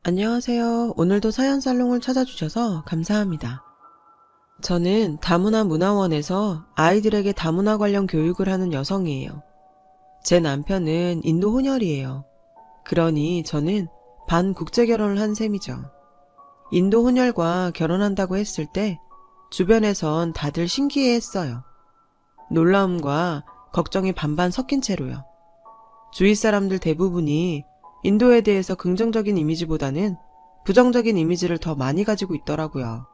안녕하세요. 오늘도 사연살롱을 찾아주셔서 감사합니다. 저는 다문화 문화원에서 아이들에게 다문화 관련 교육을 하는 여성이에요. 제 남편은 인도 혼혈이에요. 그러니 저는 반국제 결혼을 한 셈이죠. 인도 혼혈과 결혼한다고 했을 때 주변에선 다들 신기해했어요. 놀라움과 걱정이 반반 섞인 채로요. 주위 사람들 대부분이 인도에 대해서 긍정적인 이미지보다는 부정적인 이미지를 더 많이 가지고 있더라고요.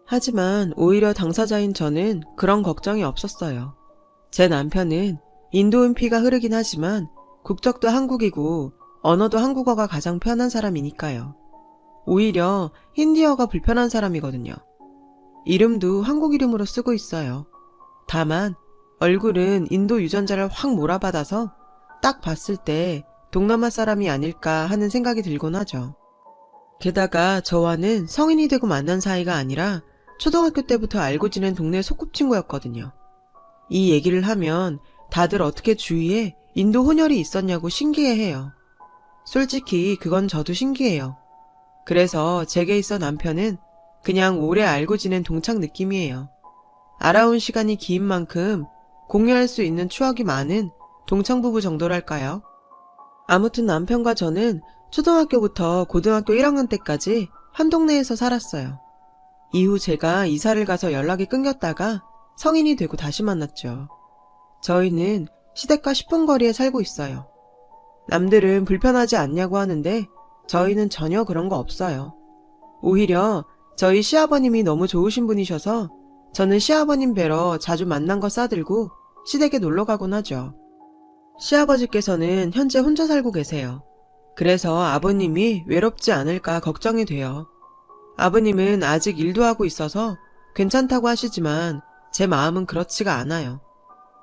하지만 오히려 당사자인 저는 그런 걱정이 없었어요. 제 남편은 인도인 피가 흐르긴 하지만 국적도 한국이고 언어도 한국어가 가장 편한 사람이니까요. 오히려 힌디어가 불편한 사람이거든요. 이름도 한국 이름으로 쓰고 있어요. 다만 얼굴은 인도 유전자를 확 몰아받아서 딱 봤을 때 동남아 사람이 아닐까 하는 생각이 들곤 하죠. 게다가 저와는 성인이 되고 만난 사이가 아니라 초등학교 때부터 알고 지낸 동네 소꿉친구였거든요. 이 얘기를 하면 다들 어떻게 주위에 인도 혼혈이 있었냐고 신기해해요. 솔직히 그건 저도 신기해요. 그래서 제게 있어 남편은 그냥 오래 알고 지낸 동창 느낌이에요. 알아온 시간이 긴 만큼 공유할 수 있는 추억이 많은 동창 부부 정도랄까요? 아무튼 남편과 저는 초등학교부터 고등학교 1학년 때까지 한 동네에서 살았어요. 이후 제가 이사를 가서 연락이 끊겼다가 성인이 되고 다시 만났죠. 저희는 시댁과 10분 거리에 살고 있어요. 남들은 불편하지 않냐고 하는데 저희는 전혀 그런 거 없어요. 오히려 저희 시아버님이 너무 좋으신 분이셔서 저는 시아버님 뵈러 자주 만난 거 싸들고 시댁에 놀러 가곤 하죠. 시아버지께서는 현재 혼자 살고 계세요. 그래서 아버님이 외롭지 않을까 걱정이 돼요. 아버님은 아직 일도 하고 있어서 괜찮다고 하시지만 제 마음은 그렇지가 않아요.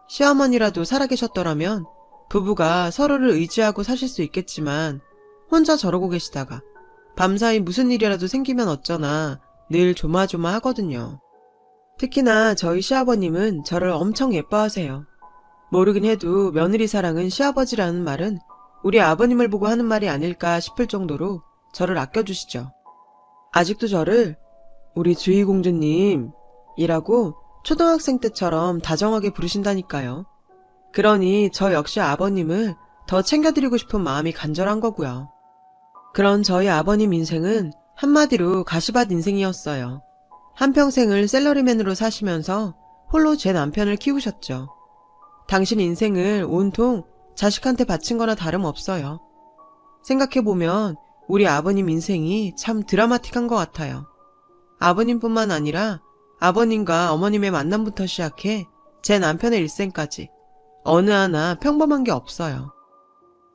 시어머니라도 살아계셨더라면 부부가 서로를 의지하고 사실 수 있겠지만 혼자 저러고 계시다가 밤사이 무슨 일이라도 생기면 어쩌나 늘 조마조마하거든요. 특히나 저희 시아버님은 저를 엄청 예뻐하세요. 모르긴 해도 며느리 사랑은 시아버지라는 말은 우리 아버님을 보고 하는 말이 아닐까 싶을 정도로 저를 아껴주시죠. 아직도 저를 우리 주희공주님이라고 초등학생 때처럼 다정하게 부르신다니까요. 그러니 저 역시 아버님을 더 챙겨드리고 싶은 마음이 간절한 거고요. 그런 저희 아버님 인생은 한마디로 가시밭 인생이었어요. 한평생을 샐러리맨으로 사시면서 홀로 제 남편을 키우셨죠. 당신 인생을 온통 자식한테 바친 거나 다름없어요. 생각해보면 우리 아버님 인생이 참 드라마틱한 것 같아요. 아버님뿐만 아니라 아버님과 어머님의 만남부터 시작해 제 남편의 일생까지 어느 하나 평범한 게 없어요.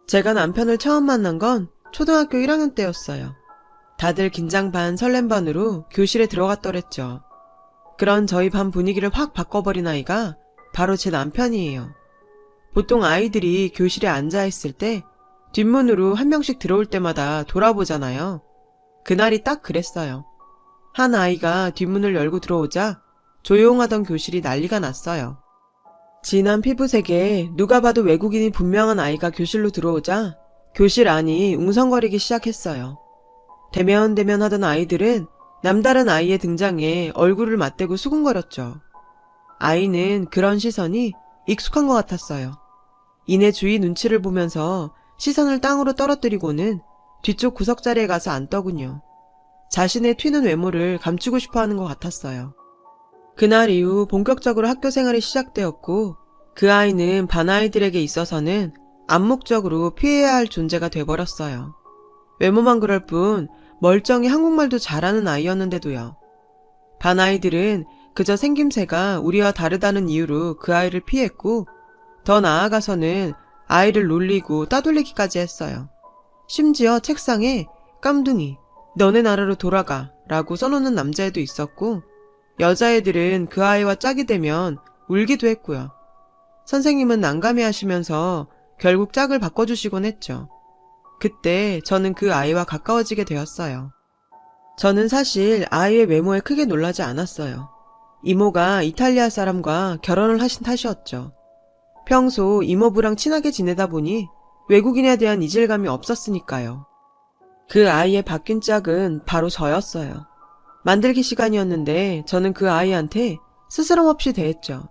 제가 남편을 처음 만난 건 초등학교 1학년 때였어요. 다들 긴장 반 설렘 반으로 교실에 들어갔더랬죠. 그런 저희 반 분위기를 확 바꿔버린 아이가 바로 제 남편이에요. 보통 아이들이 교실에 앉아있을 때 뒷문으로 한 명씩 들어올 때마다 돌아보잖아요. 그날이 딱 그랬어요. 한 아이가 뒷문을 열고 들어오자 조용하던 교실이 난리가 났어요. 진한 피부색에 누가 봐도 외국인이 분명한 아이가 교실로 들어오자 교실 안이 웅성거리기 시작했어요. 대면대면 하던 아이들은 남다른 아이의 등장에 얼굴을 맞대고 수군거렸죠. 아이는 그런 시선이 익숙한 것 같았어요. 이내 주위 눈치를 보면서 시선을 땅으로 떨어뜨리고는 뒤쪽 구석자리에 가서 앉더군요. 자신의 튀는 외모를 감추고 싶어 하는 것 같았어요. 그날 이후 본격적으로 학교 생활이 시작되었고 그 아이는 반 아이들에게 있어서는 암묵적으로 피해야 할 존재가 돼버렸어요. 외모만 그럴 뿐 멀쩡히 한국말도 잘하는 아이였는데도요. 반 아이들은 그저 생김새가 우리와 다르다는 이유로 그 아이를 피했고 더 나아가서는 아이를 놀리고 따돌리기까지 했어요. 심지어 책상에 깜둥이, 너네 나라로 돌아가 라고 써놓는 남자애도 있었고 여자애들은 그 아이와 짝이 되면 울기도 했고요. 선생님은 난감해 하시면서 결국 짝을 바꿔주시곤 했죠. 그때 저는 그 아이와 가까워지게 되었어요. 저는 사실 아이의 외모에 크게 놀라지 않았어요. 이모가 이탈리아 사람과 결혼을 하신 탓이었죠. 평소 이모부랑 친하게 지내다 보니 외국인에 대한 이질감이 없었으니까요. 그 아이의 바뀐 짝은 바로 저였어요. 만들기 시간이었는데 저는 그 아이한테 스스럼 없이 대했죠.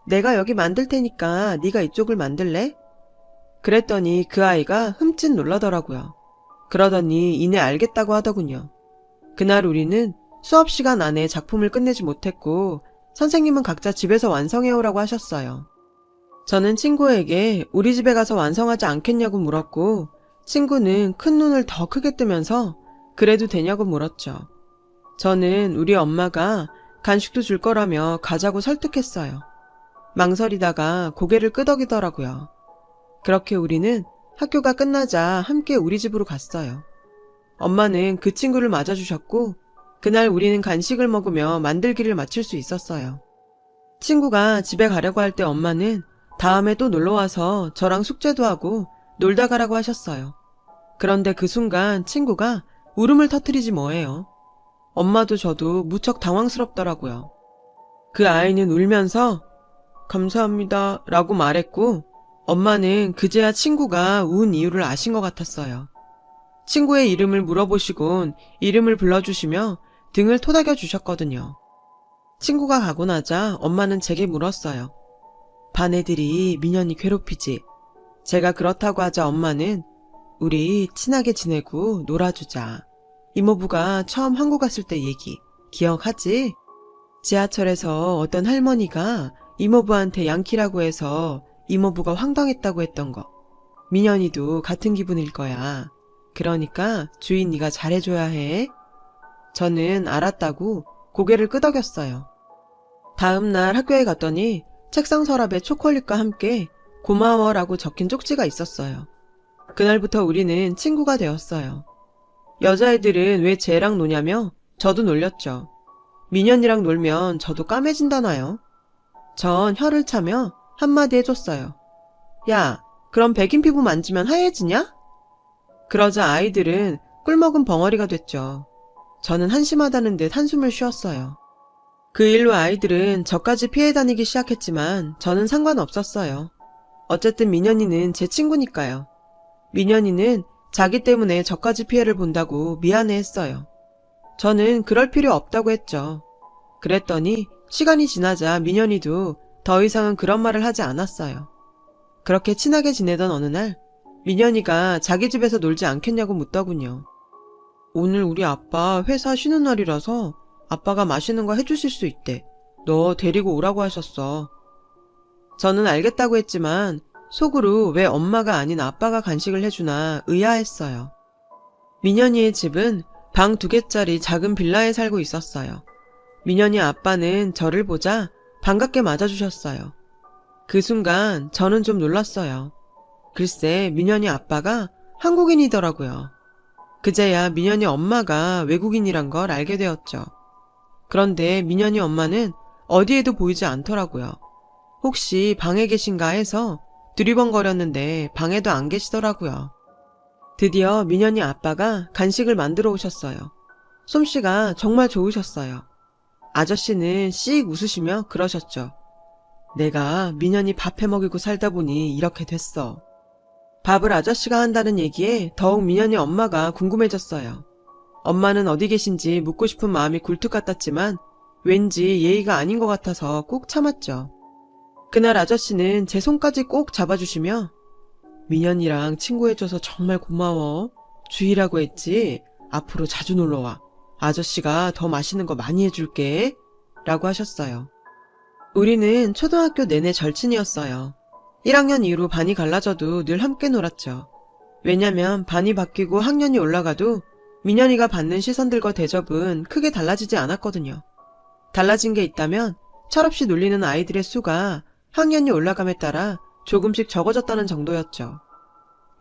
내가 여기 만들 테니까 네가 이쪽을 만들래? 그랬더니 그 아이가 흠칫 놀라더라고요. 그러더니 이내 알겠다고 하더군요. 그날 우리는 수업 시간 안에 작품을 끝내지 못했고 선생님은 각자 집에서 완성해오라고 하셨어요. 저는 친구에게 우리 집에 가서 완성하지 않겠냐고 물었고 친구는 큰 눈을 더 크게 뜨면서 그래도 되냐고 물었죠. 저는 우리 엄마가 간식도 줄 거라며 가자고 설득했어요. 망설이다가 고개를 끄덕이더라고요. 그렇게 우리는 학교가 끝나자 함께 우리 집으로 갔어요. 엄마는 그 친구를 맞아주셨고 그날 우리는 간식을 먹으며 만들기를 마칠 수 있었어요. 친구가 집에 가려고 할 때 엄마는 다음에 또 놀러와서 저랑 숙제도 하고 놀다 가라고 하셨어요. 그런데 그 순간 친구가 울음을 터뜨리지 뭐예요. 엄마도 저도 무척 당황스럽더라고요. 그 아이는 울면서 감사합니다 라고 말했고 엄마는 그제야 친구가 운 이유를 아신 것 같았어요. 친구의 이름을 물어보시곤 이름을 불러주시며 등을 토닥여 주셨거든요. 친구가 가고 나자 엄마는 제게 물었어요. 반 애들이 민현이 괴롭히지. 제가 그렇다고 하자 엄마는 우리 친하게 지내고 놀아주자. 이모부가 처음 한국 갔을 때 얘기 기억하지? 지하철에서 어떤 할머니가 이모부한테 양키라고 해서 이모부가 황당했다고 했던 거. 민현이도 같은 기분일 거야. 그러니까 주인 네가 잘해줘야 해. 저는 알았다고 고개를 끄덕였어요. 다음 날 학교에 갔더니 책상 서랍에 초콜릿과 함께 고마워라고 적힌 쪽지가 있었어요. 그날부터 우리는 친구가 되었어요. 여자애들은 왜 쟤랑 노냐며 저도 놀렸죠. 민현이랑 놀면 저도 까매진다나요? 전 혀를 차며 한마디 해줬어요. 야, 그럼 백인 피부 만지면 하얘지냐? 그러자 아이들은 꿀먹은 벙어리가 됐죠. 저는 한심하다는 듯 한숨을 쉬었어요. 그 일로 아이들은 저까지 피해 다니기 시작했지만 저는 상관없었어요. 어쨌든 민현이는 제 친구니까요. 민현이는 자기 때문에 저까지 피해를 본다고 미안해했어요. 저는 그럴 필요 없다고 했죠. 그랬더니 시간이 지나자 민현이도 더 이상은 그런 말을 하지 않았어요. 그렇게 친하게 지내던 어느 날 민현이가 자기 집에서 놀지 않겠냐고 묻더군요. 오늘 우리 아빠 회사 쉬는 날이라서 아빠가 맛있는 거 해주실 수 있대. 너 데리고 오라고 하셨어. 저는 알겠다고 했지만 속으로 왜 엄마가 아닌 아빠가 간식을 해주나 의아했어요. 민현이의 집은 방 2개짜리 작은 빌라에 살고 있었어요. 민현이 아빠는 저를 보자 반갑게 맞아주셨어요. 그 순간 저는 좀 놀랐어요. 글쎄 민현이 아빠가 한국인이더라고요. 그제야 민현이 엄마가 외국인이란 걸 알게 되었죠. 그런데 민현이 엄마는 어디에도 보이지 않더라고요. 혹시 방에 계신가 해서 두리번거렸는데 방에도 안 계시더라고요. 드디어 민현이 아빠가 간식을 만들어 오셨어요. 솜씨가 정말 좋으셨어요. 아저씨는 씩 웃으시며 그러셨죠. 내가 민현이 밥 해먹이고 살다 보니 이렇게 됐어. 밥을 아저씨가 한다는 얘기에 더욱 민현이 엄마가 궁금해졌어요. 엄마는 어디 계신지 묻고 싶은 마음이 굴뚝 같았지만 왠지 예의가 아닌 것 같아서 꾹 참았죠. 그날 아저씨는 제 손까지 꼭 잡아주시며 민현이랑 친구해줘서 정말 고마워. 주희라고 했지? 앞으로 자주 놀러와. 아저씨가 더 맛있는 거 많이 해줄게. 라고 하셨어요. 우리는 초등학교 내내 절친이었어요. 1학년 이후로 반이 갈라져도 늘 함께 놀았죠. 왜냐면 반이 바뀌고 학년이 올라가도 민현이가 받는 시선들과 대접은 크게 달라지지 않았거든요. 달라진 게 있다면 철없이 놀리는 아이들의 수가 학년이 올라감에 따라 조금씩 적어졌다는 정도였죠.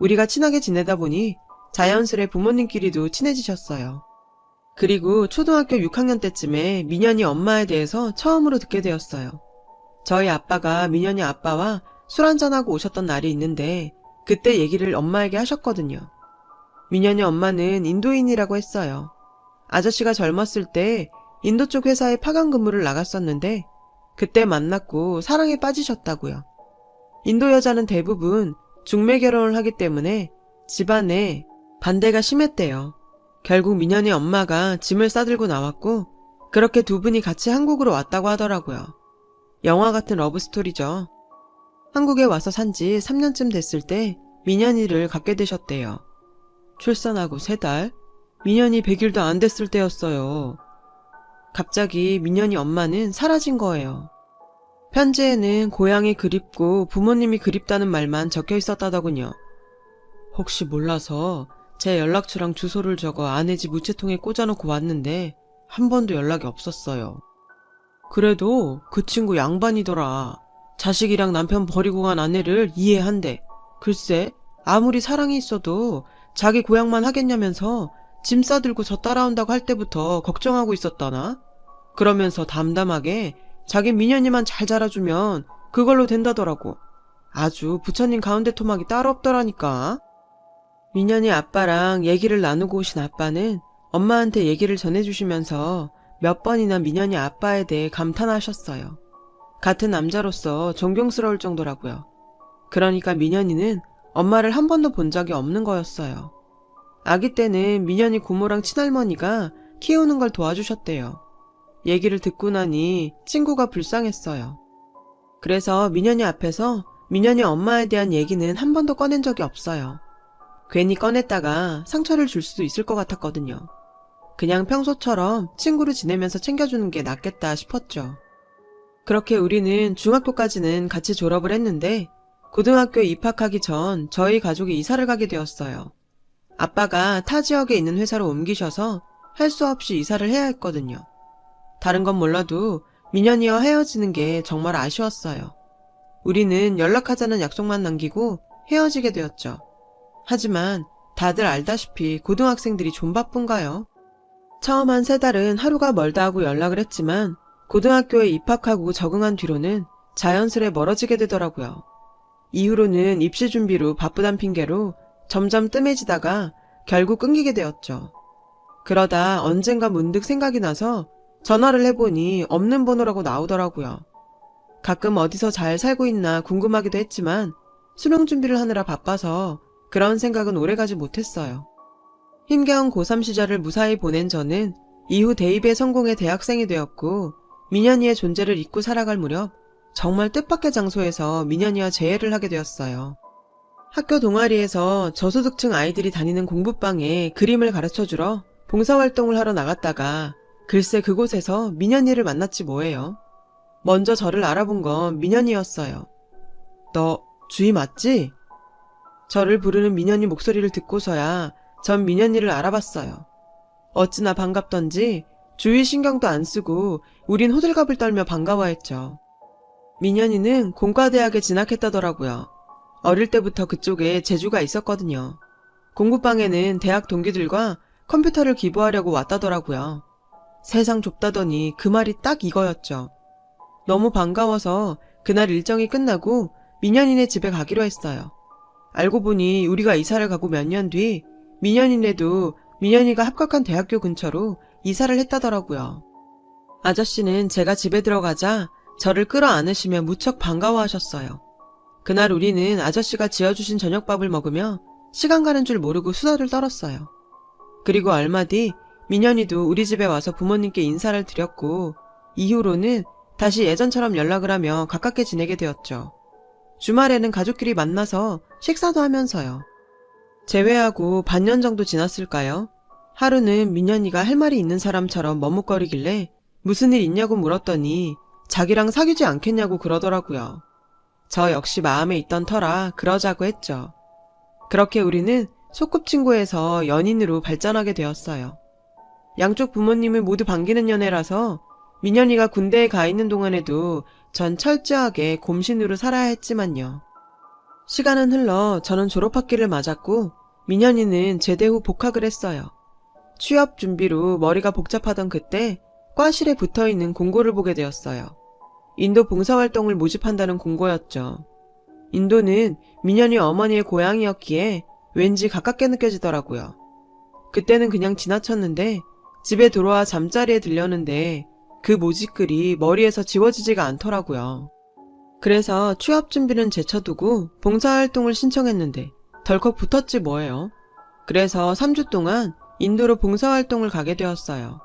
우리가 친하게 지내다 보니 자연스레 부모님끼리도 친해지셨어요. 그리고 초등학교 6학년 때쯤에 민현이 엄마에 대해서 처음으로 듣게 되었어요. 저희 아빠가 민현이 아빠와 술 한잔하고 오셨던 날이 있는데 그때 얘기를 엄마에게 하셨거든요. 민현이 엄마는 인도인이라고 했어요. 아저씨가 젊었을 때 인도 쪽 회사에 파견 근무를 나갔었는데 그때 만났고 사랑에 빠지셨다고요. 인도 여자는 대부분 중매 결혼을 하기 때문에 집안에 반대가 심했대요. 결국 민현이 엄마가 짐을 싸들고 나왔고 그렇게 두 분이 같이 한국으로 왔다고 하더라고요. 영화 같은 러브스토리죠. 한국에 와서 산지 3년쯤 됐을 때 민현이를 갖게 되셨대요. 출산하고 3달? 민현이 100일도 안 됐을 때였어요. 갑자기 민현이 엄마는 사라진 거예요. 편지에는 고향이 그립고 부모님이 그립다는 말만 적혀 있었다더군요. 혹시 몰라서 제 연락처랑 주소를 적어 아내 집 우체통에 꽂아놓고 왔는데 한 번도 연락이 없었어요. 그래도 그 친구 양반이더라. 자식이랑 남편 버리고 간 아내를 이해한대. 글쎄 아무리 사랑이 있어도 자기 고향만 하겠냐면서 짐 싸들고 저 따라온다고 할 때부터 걱정하고 있었다나? 그러면서 담담하게 자기 민현이만 잘 자라주면 그걸로 된다더라고. 아주 부처님 가운데 토막이 따로 없더라니까. 민현이 아빠랑 얘기를 나누고 오신 아빠는 엄마한테 얘기를 전해주시면서 몇 번이나 민현이 아빠에 대해 감탄하셨어요. 같은 남자로서 존경스러울 정도라고요. 그러니까 민현이는 엄마를 한 번도 본 적이 없는 거였어요. 아기 때는 민현이 고모랑 친할머니가 키우는 걸 도와주셨대요. 얘기를 듣고 나니 친구가 불쌍했어요. 그래서 민현이 앞에서 민현이 엄마에 대한 얘기는 한 번도 꺼낸 적이 없어요. 괜히 꺼냈다가 상처를 줄 수도 있을 것 같았거든요. 그냥 평소처럼 친구로 지내면서 챙겨주는 게 낫겠다 싶었죠. 그렇게 우리는 중학교까지는 같이 졸업을 했는데 고등학교에 입학하기 전 저희 가족이 이사를 가게 되었어요. 아빠가 타 지역에 있는 회사로 옮기셔서 할 수 없이 이사를 해야 했거든요. 다른 건 몰라도 민현이와 헤어지는 게 정말 아쉬웠어요. 우리는 연락하자는 약속만 남기고 헤어지게 되었죠. 하지만 다들 알다시피 고등학생들이 좀 바쁜가요? 처음 한 3달은 하루가 멀다 하고 연락을 했지만 고등학교에 입학하고 적응한 뒤로는 자연스레 멀어지게 되더라고요. 이후로는 입시 준비로 바쁘단 핑계로 점점 뜸해지다가 결국 끊기게 되었죠. 그러다 언젠가 문득 생각이 나서 전화를 해보니 없는 번호라고 나오더라고요. 가끔 어디서 잘 살고 있나 궁금하기도 했지만 수능 준비를 하느라 바빠서 그런 생각은 오래가지 못했어요. 힘겨운 고3 시절을 무사히 보낸 저는 이후 대입에 성공해 대학생이 되었고 민현이의 존재를 잊고 살아갈 무렵 정말 뜻밖의 장소에서 민현이와 재회를 하게 되었어요. 학교 동아리에서 저소득층 아이들이 다니는 공부방에 그림을 가르쳐주러 봉사활동을 하러 나갔다가 글쎄 그곳에서 민현이를 만났지 뭐예요. 먼저 저를 알아본 건 민현이였어요. 너 주희 맞지? 저를 부르는 민현이 목소리를 듣고서야 전 민현이를 알아봤어요. 어찌나 반갑던지 주위 신경도 안 쓰고 우린 호들갑을 떨며 반가워했죠. 민현이는 공과대학에 진학했다더라고요. 어릴 때부터 그쪽에 재주가 있었거든요. 공부방에는 대학 동기들과 컴퓨터를 기부하려고 왔다더라고요. 세상 좁다더니 그 말이 딱 이거였죠. 너무 반가워서 그날 일정이 끝나고 민현이네 집에 가기로 했어요. 알고 보니 우리가 이사를 가고 몇 년 뒤 민현이네도 민현이가 합격한 대학교 근처로 이사를 했다더라고요. 아저씨는 제가 집에 들어가자 저를 끌어안으시며 무척 반가워하셨어요. 그날 우리는 아저씨가 지어주신 저녁밥을 먹으며 시간 가는 줄 모르고 수다를 떨었어요. 그리고 얼마 뒤 민현이도 우리 집에 와서 부모님께 인사를 드렸고 이후로는 다시 예전처럼 연락을 하며 가깝게 지내게 되었죠. 주말에는 가족끼리 만나서 식사도 하면서요. 재회하고 반년 정도 지났을까요? 하루는 민현이가 할 말이 있는 사람처럼 머뭇거리길래 무슨 일 있냐고 물었더니 자기랑 사귀지 않겠냐고 그러더라고요. 저 역시 마음에 있던 터라 그러자고 했죠. 그렇게 우리는 소꿉친구에서 연인으로 발전하게 되었어요. 양쪽 부모님을 모두 반기는 연애라서 민현이가 군대에 가 있는 동안에도 전 철저하게 곰신으로 살아야 했지만요. 시간은 흘러 저는 졸업학기를 맞았고 민현이는 제대 후 복학을 했어요. 취업 준비로 머리가 복잡하던 그때 과실에 붙어있는 공고를 보게 되었어요. 인도 봉사활동을 모집한다는 공고였죠. 인도는 민현이 어머니의 고향이었기에 왠지 가깝게 느껴지더라고요. 그때는 그냥 지나쳤는데 집에 들어와 잠자리에 들렸는데 그 모집글이 머리에서 지워지지가 않더라고요. 그래서 취업 준비는 제쳐두고 봉사활동을 신청했는데 덜컥 붙었지 뭐예요. 그래서 3주 동안 인도로 봉사활동을 가게 되었어요.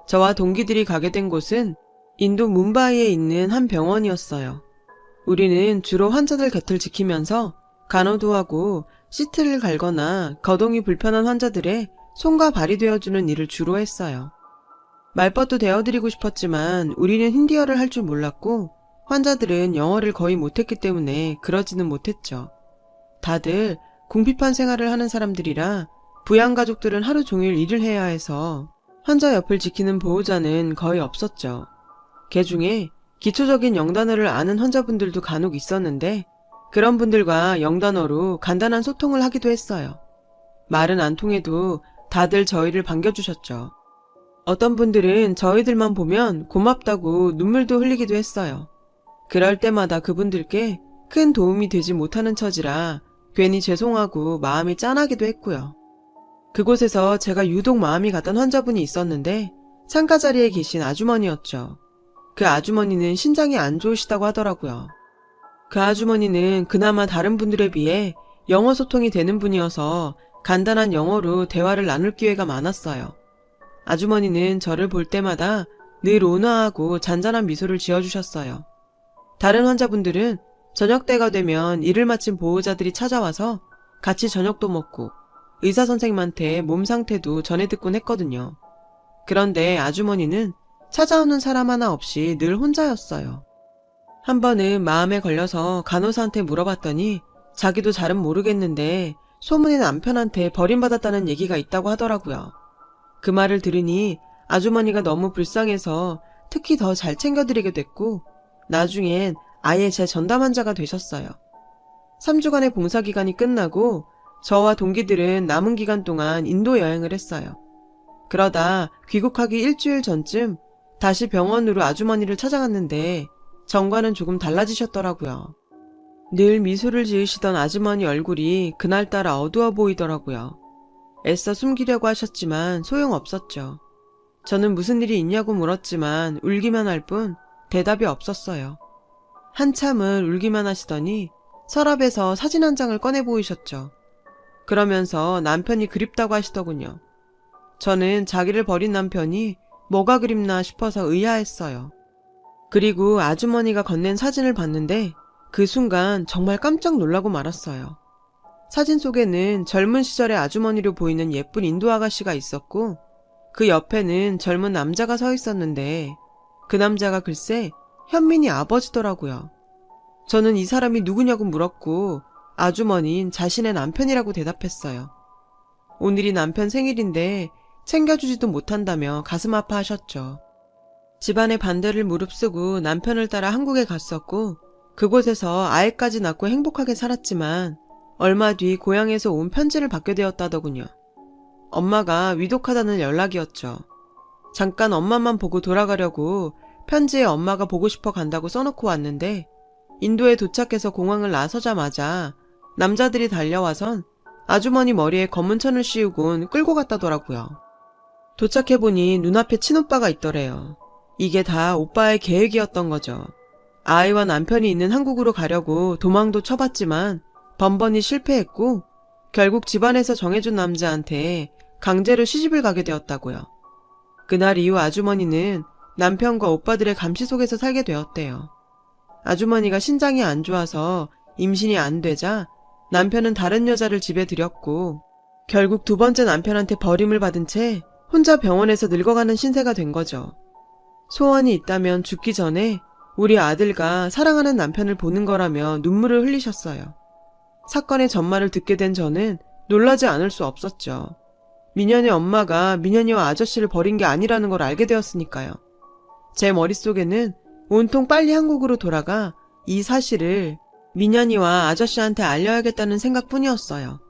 저와 동기들이 가게 된 곳은 인도 뭄바이에 있는 한 병원이었어요. 우리는 주로 환자들 곁을 지키면서 간호도하고 시트를 갈거나 거동이 불편한 환자들의 손과 발이 되어주는 일을 주로 했어요. 말벗도 되어드리고 싶었지만 우리는 힌디어를 할 줄 몰랐고 환자들은 영어를 거의 못했기 때문에 그러지는 못했죠. 다들 궁핍한 생활을 하는 사람들이라 부양가족들은 하루 종일 일을 해야 해서 환자 옆을 지키는 보호자는 거의 없었죠. 그 중에 기초적인 영단어를 아는 환자분들도 간혹 있었는데 그런 분들과 영단어로 간단한 소통을 하기도 했어요. 말은 안 통해도 다들 저희를 반겨주셨죠. 어떤 분들은 저희들만 보면 고맙다고 눈물도 흘리기도 했어요. 그럴 때마다 그분들께 큰 도움이 되지 못하는 처지라 괜히 죄송하고 마음이 짠하기도 했고요. 그곳에서 제가 유독 마음이 갔던 환자분이 있었는데 창가 자리에 계신 아주머니였죠. 그 아주머니는 신장이 안 좋으시다고 하더라고요. 그 아주머니는 그나마 다른 분들에 비해 영어 소통이 되는 분이어서 간단한 영어로 대화를 나눌 기회가 많았어요. 아주머니는 저를 볼 때마다 늘 온화하고 잔잔한 미소를 지어주셨어요. 다른 환자분들은 저녁 때가 되면 일을 마친 보호자들이 찾아와서 같이 저녁도 먹고 의사 선생님한테 몸 상태도 전해 듣곤 했거든요. 그런데 아주머니는 찾아오는 사람 하나 없이 늘 혼자였어요. 한 번은 마음에 걸려서 간호사한테 물어봤더니 자기도 잘은 모르겠는데 소문에 남편한테 버림받았다는 얘기가 있다고 하더라고요. 그 말을 들으니 아주머니가 너무 불쌍해서 특히 더 잘 챙겨드리게 됐고 나중엔 아예 제 전담 환자가 되셨어요. 3주간의 봉사기간이 끝나고 저와 동기들은 남은 기간 동안 인도 여행을 했어요. 그러다 귀국하기 일주일 전쯤 다시 병원으로 아주머니를 찾아갔는데 전과는 조금 달라지셨더라고요. 늘 미소를 지으시던 아주머니 얼굴이 그날따라 어두워 보이더라고요. 애써 숨기려고 하셨지만 소용없었죠. 저는 무슨 일이 있냐고 물었지만 울기만 할 뿐 대답이 없었어요. 한참을 울기만 하시더니 서랍에서 사진 한 장을 꺼내 보이셨죠. 그러면서 남편이 그립다고 하시더군요. 저는 자기를 버린 남편이 뭐가 그립나 싶어서 의아했어요. 그리고 아주머니가 건넨 사진을 봤는데 그 순간 정말 깜짝 놀라고 말았어요. 사진 속에는 젊은 시절의 아주머니로 보이는 예쁜 인도 아가씨가 있었고 그 옆에는 젊은 남자가 서 있었는데 그 남자가 글쎄 현민이 아버지더라고요. 저는 이 사람이 누구냐고 물었고 아주머니는 자신의 남편이라고 대답했어요. 오늘이 남편 생일인데 챙겨주지도 못한다며 가슴 아파하셨죠. 집안의 반대를 무릅쓰고 남편을 따라 한국에 갔었고 그곳에서 아이까지 낳고 행복하게 살았지만 얼마 뒤 고향에서 온 편지를 받게 되었다더군요. 엄마가 위독하다는 연락이었죠. 잠깐 엄마만 보고 돌아가려고 편지에 엄마가 보고 싶어 간다고 써놓고 왔는데 인도에 도착해서 공항을 나서자마자 남자들이 달려와선 아주머니 머리에 검은 천을 씌우곤 끌고 갔다더라고요. 도착해보니 눈앞에 친오빠가 있더래요. 이게 다 오빠의 계획이었던 거죠. 아이와 남편이 있는 한국으로 가려고 도망도 쳐봤지만 번번이 실패했고 결국 집안에서 정해준 남자한테 강제로 시집을 가게 되었다고요. 그날 이후 아주머니는 남편과 오빠들의 감시 속에서 살게 되었대요. 아주머니가 신장이 안 좋아서 임신이 안 되자 남편은 다른 여자를 집에 들였고 결국 두 번째 남편한테 버림을 받은 채 혼자 병원에서 늙어가는 신세가 된 거죠. 소원이 있다면 죽기 전에 우리 아들과 사랑하는 남편을 보는 거라며 눈물을 흘리셨어요. 사건의 전말을 듣게 된 저는 놀라지 않을 수 없었죠. 민현의 엄마가 민현이와 아저씨를 버린 게 아니라는 걸 알게 되었으니까요. 제 머릿속에는 온통 빨리 한국으로 돌아가 이 사실을 민현이와 아저씨한테 알려야겠다는 생각뿐이었어요.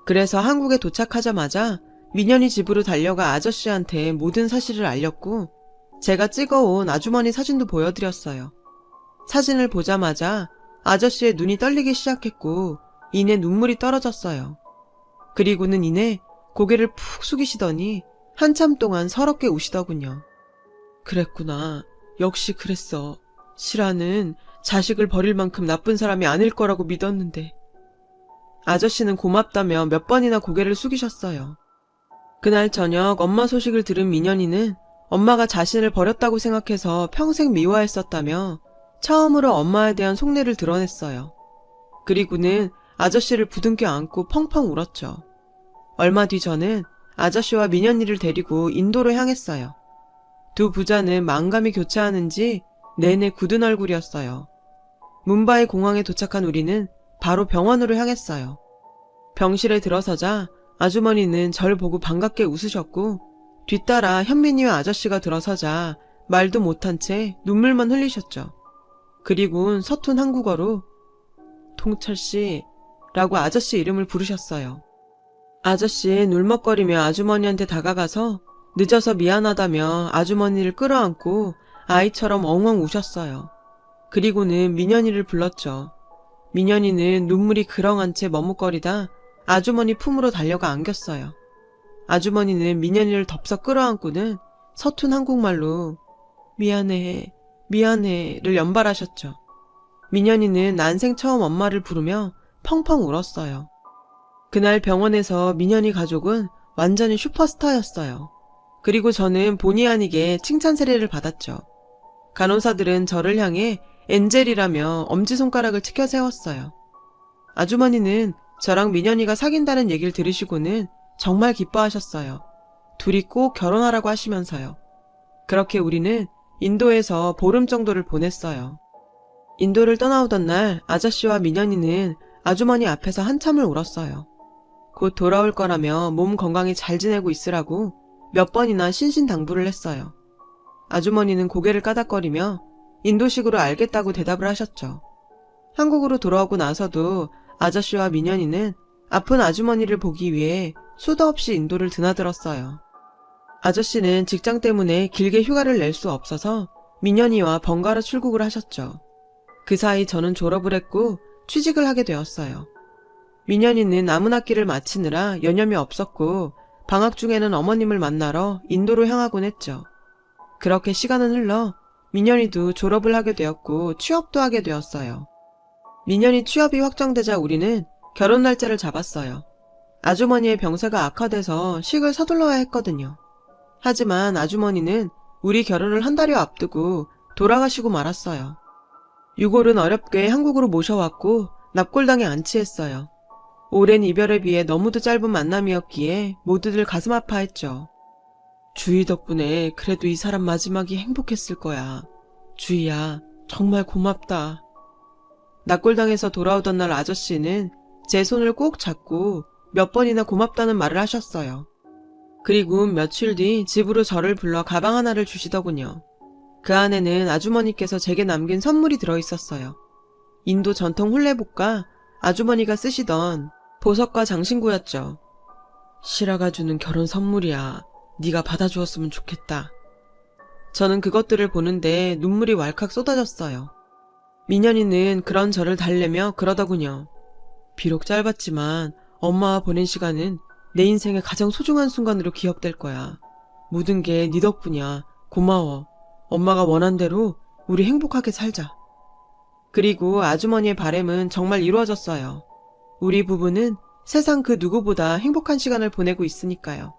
그래서 한국에 도착하자마자 민현이 집으로 달려가 아저씨한테 모든 사실을 알렸고 제가 찍어온 아주머니 사진도 보여드렸어요. 사진을 보자마자 아저씨의 눈이 떨리기 시작했고 이내 눈물이 떨어졌어요. 그리고는 이내 고개를 푹 숙이시더니 한참 동안 서럽게 우시더군요. 그랬구나. 역시 그랬어. 실아는 자식을 버릴 만큼 나쁜 사람이 아닐 거라고 믿었는데. 아저씨는 고맙다며 몇 번이나 고개를 숙이셨어요. 그날 저녁 엄마 소식을 들은 민현이는 엄마가 자신을 버렸다고 생각해서 평생 미워했었다며 처음으로 엄마에 대한 속내를 드러냈어요. 그리고는 아저씨를 부둥켜 안고 펑펑 울었죠. 얼마 뒤 저는 아저씨와 민현이를 데리고 인도로 향했어요. 두 부자는 만감이 교차하는지 내내 굳은 얼굴이었어요. 뭄바이 공항에 도착한 우리는 바로 병원으로 향했어요. 병실에 들어서자 아주머니는 절 보고 반갑게 웃으셨고 뒤따라 현민이와 아저씨가 들어서자 말도 못한 채 눈물만 흘리셨죠. 그리고는 서툰 한국어로 통철씨 라고 아저씨 이름을 부르셨어요. 아저씨는 울먹거리며 아주머니한테 다가가서 늦어서 미안하다며 아주머니를 끌어안고 아이처럼 엉엉 우셨어요. 그리고는 민현이를 불렀죠. 민현이는 눈물이 그렁한 채 머뭇거리다 아주머니 품으로 달려가 안겼어요. 아주머니는 민현이를 덥석 끌어안고는 서툰 한국말로 미안해, 미안해를 연발하셨죠. 민현이는 난생 처음 엄마를 부르며 펑펑 울었어요. 그날 병원에서 민현이 가족은 완전히 슈퍼스타였어요. 그리고 저는 본의 아니게 칭찬 세례를 받았죠. 간호사들은 저를 향해 엔젤이라며 엄지손가락을 치켜 세웠어요. 아주머니는 저랑 민현이가 사귄다는 얘기를 들으시고는 정말 기뻐하셨어요. 둘이 꼭 결혼하라고 하시면서요. 그렇게 우리는 인도에서 보름 정도를 보냈어요. 인도를 떠나오던 날 아저씨와 민현이는 아주머니 앞에서 한참을 울었어요. 곧 돌아올 거라며 몸 건강히 잘 지내고 있으라고 몇 번이나 신신당부를 했어요. 아주머니는 고개를 까닥거리며 인도식으로 알겠다고 대답을 하셨죠. 한국으로 돌아오고 나서도 아저씨와 민현이는 아픈 아주머니를 보기 위해 수도 없이 인도를 드나들었어요. 아저씨는 직장 때문에 길게 휴가를 낼 수 없어서 민현이와 번갈아 출국을 하셨죠. 그 사이 저는 졸업을 했고 취직을 하게 되었어요. 민현이는 아문학기를 마치느라 여념이 없었고 방학 중에는 어머님을 만나러 인도로 향하곤 했죠. 그렇게 시간은 흘러 민현이도 졸업을 하게 되었고 취업도 하게 되었어요. 민현이 취업이 확정되자 우리는 결혼 날짜를 잡았어요. 아주머니의 병세가 악화돼서 식을 서둘러야 했거든요. 하지만 아주머니는 우리 결혼을 한 달여 앞두고 돌아가시고 말았어요. 유골은 어렵게 한국으로 모셔왔고 납골당에 안치했어요. 오랜 이별에 비해 너무도 짧은 만남이었기에 모두들 가슴 아파했죠. 주희 덕분에 그래도 이 사람 마지막이 행복했을 거야. 주희야, 정말 고맙다. 납골당에서 돌아오던 날 아저씨는 제 손을 꼭 잡고 몇 번이나 고맙다는 말을 하셨어요. 그리고 며칠 뒤 집으로 저를 불러 가방 하나를 주시더군요. 그 안에는 아주머니께서 제게 남긴 선물이 들어있었어요. 인도 전통 훌레복과 아주머니가 쓰시던 보석과 장신구였죠. 실아가 주는 결혼 선물이야. 네가 받아주었으면 좋겠다. 저는 그것들을 보는데 눈물이 왈칵 쏟아졌어요. 민현이는 그런 저를 달래며 그러더군요. 비록 짧았지만 엄마와 보낸 시간은 내 인생의 가장 소중한 순간으로 기억될 거야. 모든 게 네 덕분이야. 고마워. 엄마가 원한 대로 우리 행복하게 살자. 그리고 아주머니의 바람은 정말 이루어졌어요. 우리 부부는 세상 그 누구보다 행복한 시간을 보내고 있으니까요.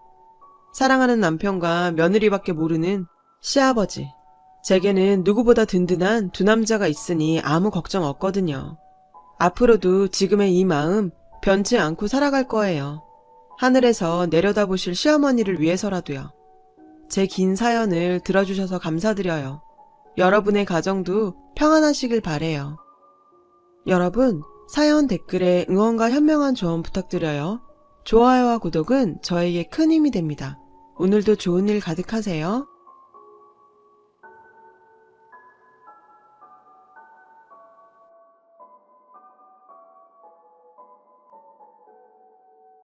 사랑하는 남편과 며느리밖에 모르는 시아버지. 제게는 누구보다 든든한 두 남자가 있으니 아무 걱정 없거든요. 앞으로도 지금의 이 마음 변치 않고 살아갈 거예요. 하늘에서 내려다보실 시어머니를 위해서라도요. 제 긴 사연을 들어주셔서 감사드려요. 여러분의 가정도 평안하시길 바래요. 여러분, 사연 댓글에 응원과 현명한 조언 부탁드려요. 좋아요와 구독은 저에게 큰 힘이 됩니다. 오늘도 좋은 일 가득하세요.